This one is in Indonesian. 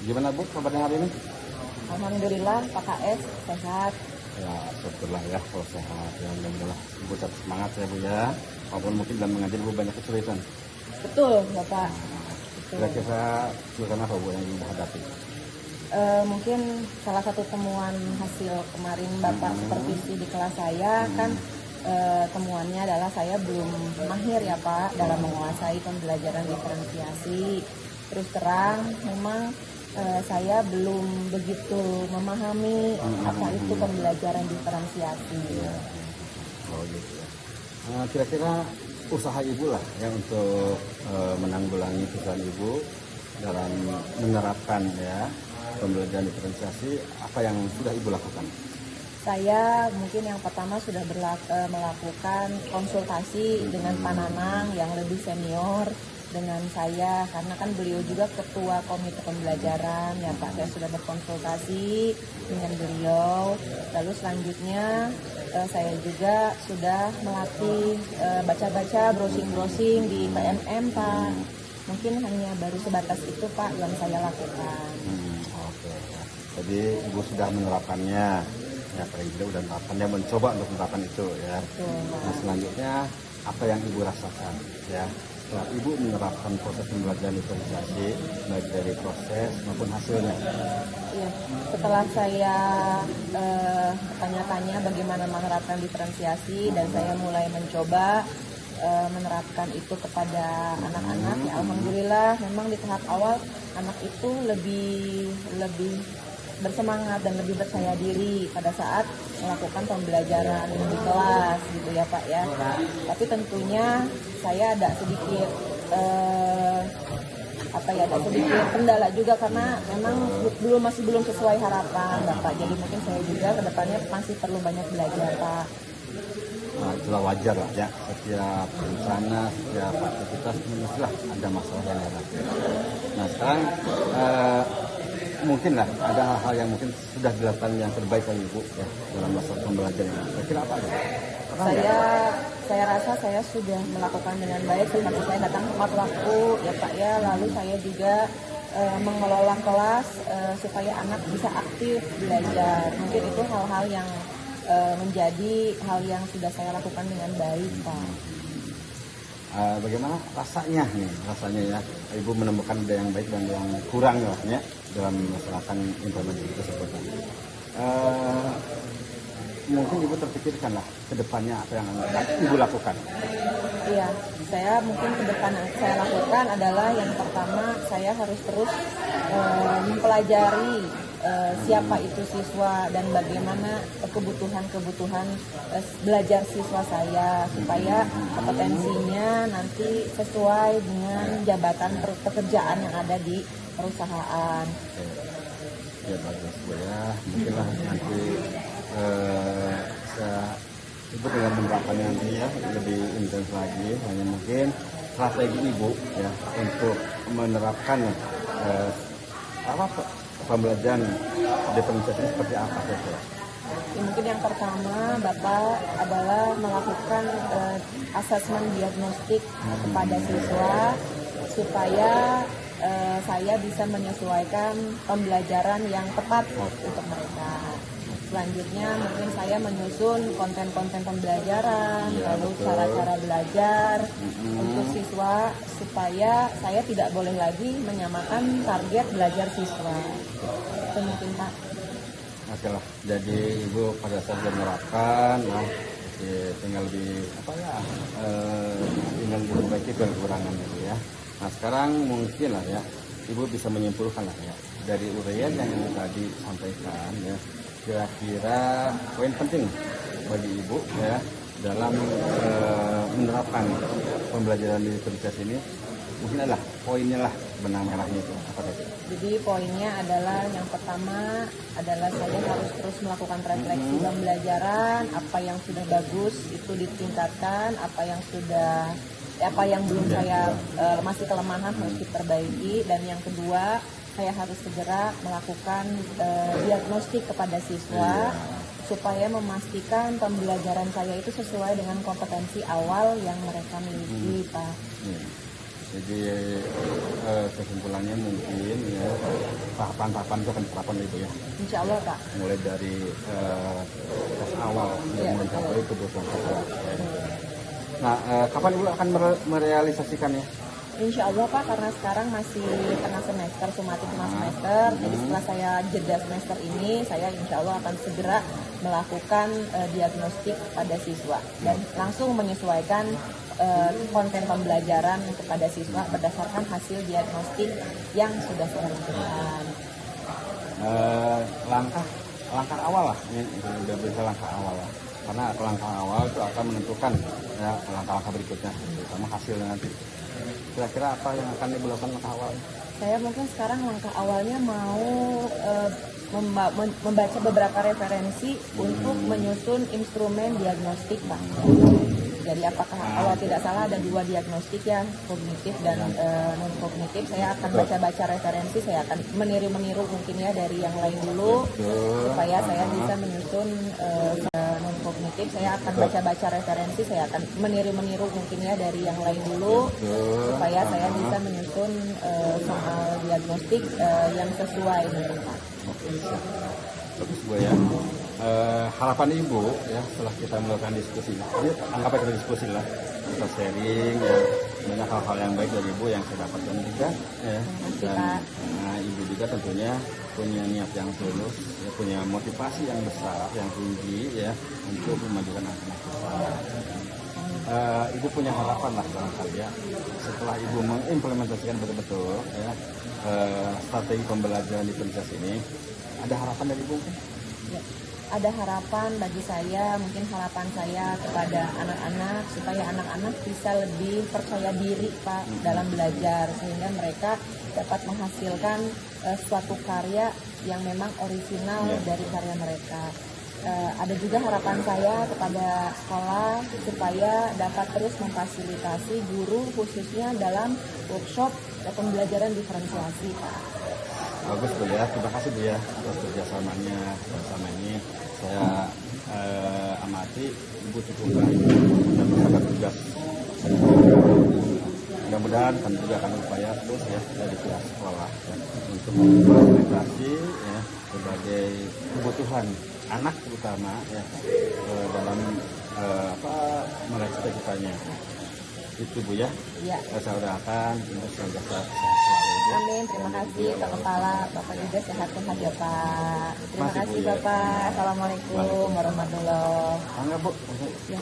Gimana Bu kabarnya hari ini? Alhamdulillah Pak KS sehat. Ya syukurlah ya kalau sehat. Ya alhamdulillah. Ibu tetap semangat ya Bu ya. Walaupun mungkin dalam mengajar Bu banyak kesulitan. Betul Bapak. Betul. Kira-kira kesulitan apa Bu yang Ibu hadapi? Mungkin salah satu temuan hasil kemarin Bapak supervisi di kelas saya kan temuannya adalah saya belum mahir ya Pak dalam menguasai pembelajaran diferensiasi. Terus terang memang saya belum begitu memahami apa itu pembelajaran diferensiasi. Oh gitu ya. Kira-kira usaha Ibu lah yang untuk menanggulangi kesulitan Ibu dalam menerapkan ya pembelajaran diferensiasi, apa yang sudah Ibu lakukan? Saya mungkin yang pertama sudah melakukan konsultasi dengan Pak Nanang yang lebih senior dengan saya, karena kan beliau juga ketua komite pembelajaran ya Pak. Saya sudah berkonsultasi dengan beliau. Lalu selanjutnya saya juga sudah melatih baca-baca, browsing-browsing di PMM Pak. Mungkin hanya baru sebatas itu Pak yang saya lakukan. Oke. Jadi Ibu sudah menerapkannya, ya paling tidak sudah menerapkannya, mencoba untuk menerapkan itu ya. Betul. Nah selanjutnya apa yang Ibu rasakan ya setelah Ibu menerapkan proses pembelajaran diferensiasi baik dari proses maupun hasilnya? Iya, setelah saya tanya-tanya bagaimana menerapkan diferensiasi dan saya mulai mencoba menerapkan itu kepada anak-anak, ya alhamdulillah memang di tahap awal anak itu lebih bersemangat dan lebih percaya diri pada saat melakukan pembelajaran di kelas gitu ya Pak ya. Tapi tentunya saya ada sedikit ada sedikit kendala juga karena memang masih belum sesuai harapan Bapak. Jadi mungkin saya juga kedepannya masih perlu banyak belajar Pak. Nah, itulah wajar lah ya, setiap rencana, setiap aktivitas mestilah ada masalah yang dihadapi. Nah sekarang mungkin lah ada hal-hal yang mungkin sudah dilakukan yang terbaik oleh Ibu ya dalam masalah pembelajaran ini. Kira-kira apa aja? Saya rasa saya sudah melakukan dengan baik seperti saya datang tepat waktu ya Pak ya. Lalu saya juga mengelola kelas supaya anak bisa aktif belajar. Mungkin itu hal-hal yang menjadi hal yang sudah saya lakukan dengan baik Pak. Bagaimana rasanya ya Ibu menemukan ada yang baik dan yang kurang ya dalam melaksanakan implementasi tersebut. Mungkin Ibu terpikirkan lah ke depannya apa yang akan Ibu lakukan. Iya, saya mungkin ke depan yang saya lakukan adalah yang pertama saya harus terus mempelajari siapa itu siswa dan bagaimana kebutuhan belajar siswa saya supaya kompetensinya nanti sesuai dengan jabatan pekerjaan yang ada di perusahaan. Ya bagus ya, mungkinlah nanti Ibu dengan menerapkannya nanti ya lebih intens lagi. Hanya mungkin strategi Ibu ya untuk menerapkan pembelajaran diferensiasi seperti apa saja? Ya, mungkin yang pertama Bapak adalah melakukan asesmen diagnostik kepada siswa supaya saya bisa menyesuaikan pembelajaran yang tepat untuk mereka. Selanjutnya mungkin saya menyusun konten-konten pembelajaran, lalu cara-cara belajar untuk siswa supaya saya tidak boleh lagi menyamakan target belajar siswa. Itu mungkin Pak. Oke lah, jadi Ibu pada saat menerapkan, tinggal tinggal diperbaiki kekurangan itu ya. Nah sekarang mungkin lah ya, Ibu bisa menyimpulkan lah ya dari uraian yang tadi sampaikan ya. Kira-kira poin penting bagi Ibu ya dalam menerapkan pembelajaran diferensiasi ini mungkin adalah poinnya lah, benang merahnya itu apa tadi? Jadi poinnya adalah yang pertama adalah saya harus terus melakukan refleksi pembelajaran, apa yang sudah bagus itu ditingkatkan, apa yang belum saya masih kelemahan harus diperbaiki, dan yang kedua saya harus segera melakukan diagnostik kepada siswa supaya memastikan pembelajaran saya itu sesuai dengan kompetensi awal yang mereka miliki, Pak. Jadi kesimpulannya mungkin ya tahapan-tahapan itu akan diterapkan Ibu ya. Insya Allah Pak. Mulai dari tes awal Iya, yang mencapai kebutuhan sekolah. Nah, kapan Ibu akan merealisasikannya? Insya Allah Pak, karena sekarang masih tengah semester, sumatif tengah semester, jadi setelah saya jeda semester ini, saya insya Allah akan segera melakukan diagnostik pada siswa dan langsung menyesuaikan konten pembelajaran kepada siswa berdasarkan hasil diagnostik yang sudah saya lakukan. Langkah awal lah, ini sudah bisa langkah awal lah. Karena langkah awal itu akan menentukan ya langkah-langkah berikutnya, terutama hasilnya nanti. Kira-kira apa yang akan Ibu lakukan langkah awal? Saya mungkin sekarang langkah awalnya mau membaca beberapa referensi untuk menyusun instrumen diagnostik Pak. Jadi apakah kalau tidak salah ada 2 diagnostik ya, kognitif dan non kognitif. Saya akan baca-baca referensi, saya akan meniru mungkin ya dari yang lain dulu supaya saya bisa menyusun non kognitif. Saya akan baca-baca referensi, saya akan meniru mungkin ya dari yang lain dulu supaya saya bisa menyusun soal diagnostik yang sesuai dengan Pak. Oke, siap. Bagus Bu ya. Harapan Ibu ya setelah kita melakukan diskusi, ini anggap aja kita diskusi lah, kita sharing ya, banyak hal-hal yang baik dari Ibu yang saya dapatkan juga ya. Dan Ibu juga tentunya punya niat yang tulus, ya, punya motivasi yang besar, yang tinggi ya untuk memajukan anak-anak kita. Ibu punya harapan lah barangkali ya setelah Ibu mengimplementasikan betul-betul ya strategi pembelajaran di Princess ini, ada harapan dari Ibu mungkin? Ya, ada harapan bagi saya, mungkin harapan saya kepada anak-anak supaya anak-anak bisa lebih percaya diri Pak dalam belajar sehingga mereka dapat menghasilkan suatu karya yang memang orisinal dari karya mereka. Ada juga harapan saya kepada sekolah supaya dapat terus memfasilitasi guru khususnya dalam workshop pembelajaran diferensiasi Pak. Bagus Bu ya, terima kasih Bu ya atas kerjasamanya bersama ini. Saya amati Ibu cukup baik dan bisa bertugas. Mudah-mudahan kami juga akan upaya terus ya dari pihak sekolah ya, untuk memfasilitasi ya berbagai kebutuhan anak terutama ya dalam meraih cita-citanya. Itu Bu ya. Iya. Saya udahakan untuk semoga sehat selalu. Amin, terima kasih Pak Kepala, Bapak juga sehat-sehat ya Pak. Terima kasih Bu, Bapak. Assalamualaikum warahmatullahi wabarakatuh. Enggak Bu. Ya.